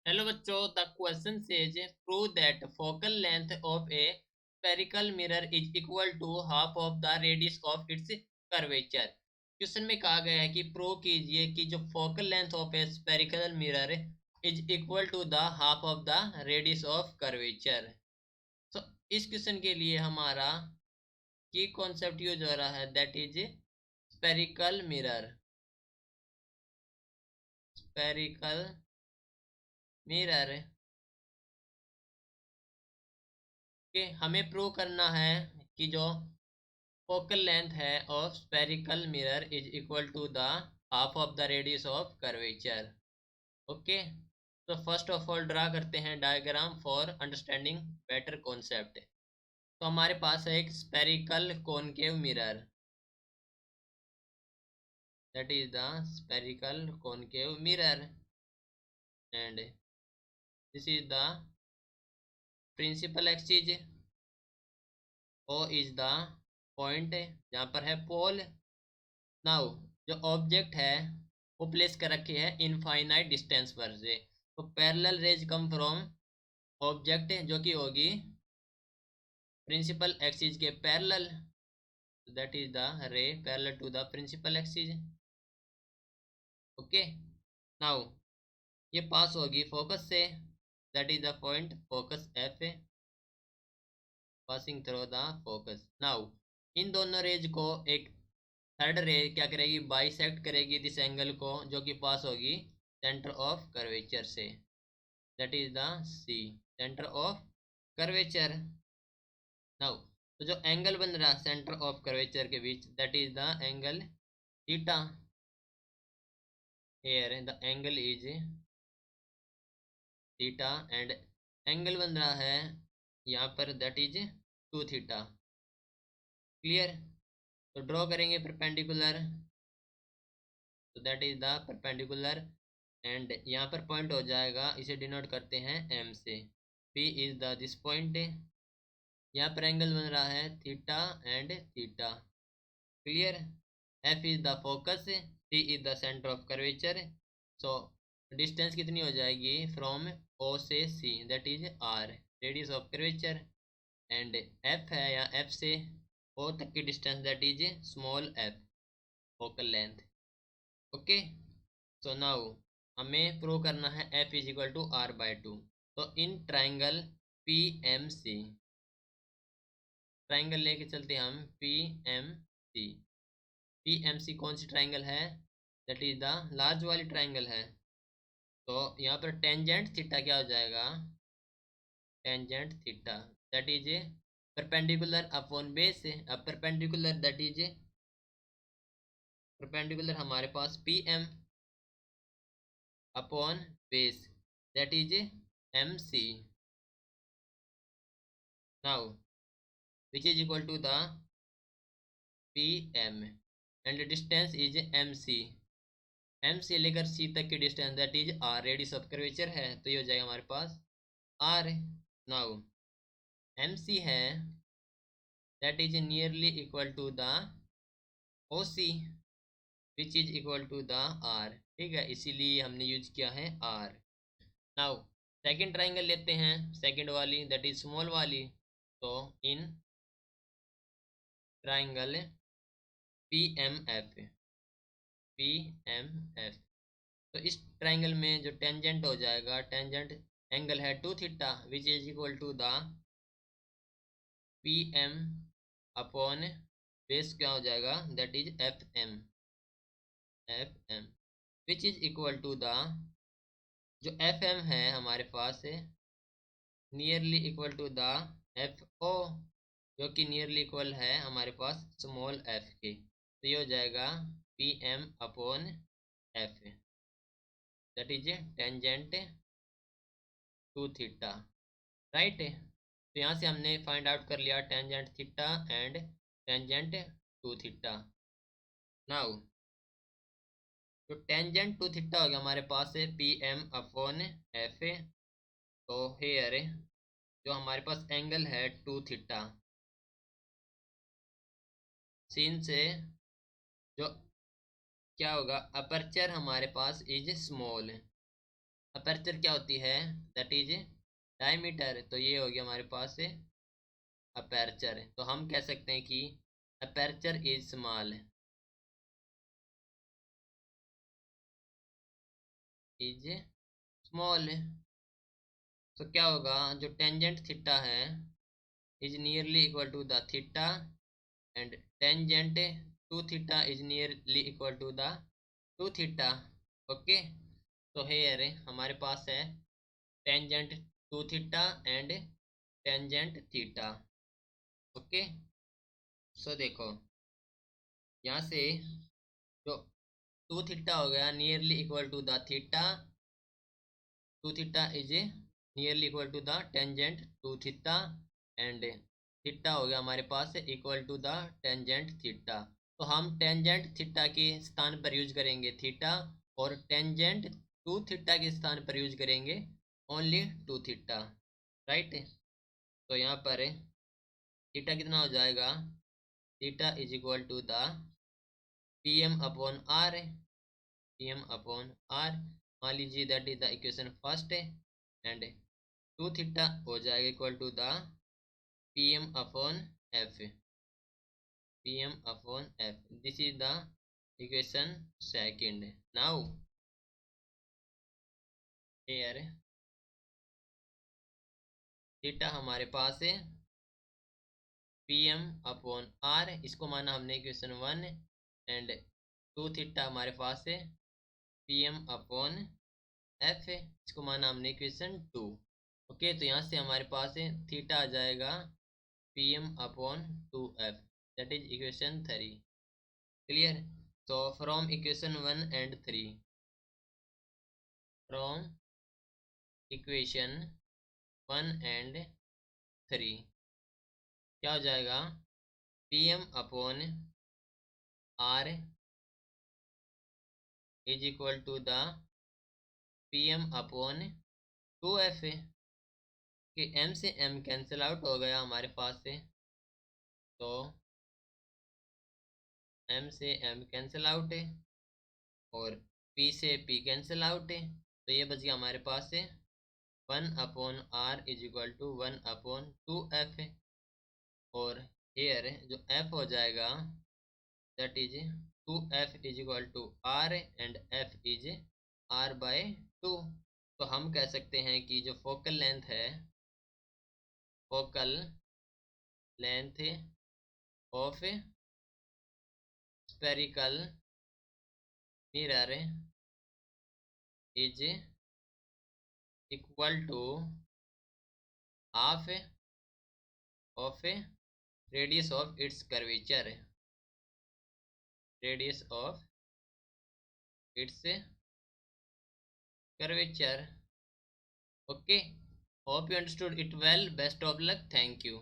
Hello बच्चों, the question says prove that focal length of a spherical mirror is equal to half of the radius of its curvature. Question में कहा गया है कि prove कीजिए कि जो focal length of a spherical mirror is equal to the half of the radius of curvature. तो इस क्वेश्चन के लिए हमारा की कॉन्सेप्ट यूज हो रहा है, that is spherical mirror. Spherical mirror के हमें प्रूव करना है कि जो फोकल लेंथ है of spherical mirror is equal to the half of the radius of curvature. Okay, तो फर्स्ट ऑफ ऑल ड्रा करते हैं diagram for understanding better concept. तो हमारे पास है एक spherical concave mirror, that is the spherical concave mirror, and this is the principal axis. O is the point जहाँ पर है पोल। नाउ जो ऑब्जेक्ट है वो प्लेस कर रखी है इनफाइनाइट डिस्टेंस पर से, तो parallel rays come from object जो कि होगी प्रिंसिपल एक्सिस के parallel, that is the ray parallel to the principal axis. Okay, now ये पास होगी फोकस से, that is the point focus F passing through the focus. Now इन दोनों रेज को एक थर्ड रे क्या करेगी, बाइसेक्ट करेगी दिस एंगल को, जो कि पास होगी सेंटर ऑफ कर्वेचर से, that is the C centre of curvature. Now तो जो एंगल बन रहा है सेंटर ऑफ कर्वेचर के बीच, that is the angle theta. Here the angle is theta and angle बन रहा है यहाँ पर, दैट इज 2 थीटा। क्लियर? तो ड्रॉ करेंगे परपेंडिकुलर, तो that is the perpendicular, and यहाँ पर पॉइंट हो जाएगा, इसे डिनोट करते हैं एम से। P is the this point, यहाँ पर एंगल बन रहा है theta and theta. Clear? F is the focus, C is the centre of curvature. So distance कितनी हो जाएगी फ्रॉम ओ से C, that is R radius of curvature, and F है या एफ से ओ तक की distance, that is small F focal length. Okay, so now हमें प्रूव करना है F is equal to R by two. तो in triangle P M C, triangle लेके चलते हैं हम P M C. P M C कौन सी ट्राइंगल है, दैट इज द लार्ज वाली ट्राइंगल है। तो यहाँ पर टेंजेंट थीटा क्या हो जाएगा, tangent theta that is perpendicular upon base है। अब परपेंडिकुलर दैट इज परपेंडिकुलर हमारे पास P M upon base, that is M C. Now which is equal to the P M and distance is M C. M से लेकर C तक की distance, that is R radius of curvature है, तो ये हो जाएगा हमारे पास आर। नाउ एम सी है, that is nearly equal to the O C which is equal to the R. ठीक है, इसीलिए हमने यूज किया है आर। नाउ सेकेंड ट्राइंगल लेते हैं, सेकेंड वाली दैट इज स्मॉल वाली। तो in triangle P M F, P M F, तो इस ट्राइंगल में जो टेंजेंट हो जाएगा, टेंजेंट एंगल है 2 theta which is equal to the P M upon base क्या हो जाएगा, that is F M, F M which is equal to the जो एफ एम है हमारे पास है nearly equal to the F O, जो कि नियरली इक्वल है हमारे पास स्मॉल एफ के, तो ये हो जाएगा P M upon F, that is tangent two theta. Right, तो यहाँ से हमने फाइंड आउट कर लिया tangent theta and tangent two theta. Now तो टेंजेंट टू थीटा हो गया हमारे पास है पी एम अपॉन एफ। तो हेयर जो हमारे पास एंगल है 2 थीटा, सीन से जो क्या होगा, अपर्चर हमारे पास इज स्मॉल, अपर्चर क्या होती है? That is diameter. तो ये हो गया हमारे पास से अपर्चर। तो हम कह सकते हैं कि aperture is small, is small. तो क्या होगा, जो टेंजेंट थीटा है is nearly equal to the theta and tangent two theta is nearly equal to the two theta. Okay, तो हेयर हमारे पास है tangent two theta and tangent theta. Okay, so देखो यहाँ से जो टू थीटा हो गया nearly equal to the theta, two theta is nearly equal to the tangent two theta and theta हो गया हमारे पास equal to the tangent theta. तो हम टेंजेंट थीटा के स्थान पर यूज करेंगे थीटा और टेंजेंट टू थीटा के स्थान पर यूज करेंगे ओनली टू थीटा, राइट। तो यहाँ पर थीटा कितना हो जाएगा, theta is equal to the P M upon R, P M upon R. मान लीजिए that is the equation first and two theta हो जाएगा equal to the P M upon F, P M upon F. This is the equation second. Now here theta हमारे पास है P M upon are, इसको माना हमने equation one and two theta हमारे पास है पी एम अपॉन एफ है, इसको माना हमने इक्वेशन टू। ओके, तो यहाँ से हमारे पास है थीटा आ जाएगा P M upon two F, that is equation three. Clear? तो from equation one and three, from equation one and three क्या हो जाएगा, P M upon R is equal to the P M upon two F है कि M से M cancel out हो गया हमारे पास से, तो एम से एम कैंसिल आउट है और पी से पी कैंसिल आउट है, तो ये बच गया हमारे पास से one upon R is equal to one upon two F है। और हेयर जो एफ हो जाएगा that is two F is equal to R and F is R by two. तो हम कह सकते हैं कि जो फोकल लेंथ है, focal length of spherical mirror is equal to half of radius of its curvature, radius of its curvature. Okay, hope you understood it well. Best of luck. Thank you.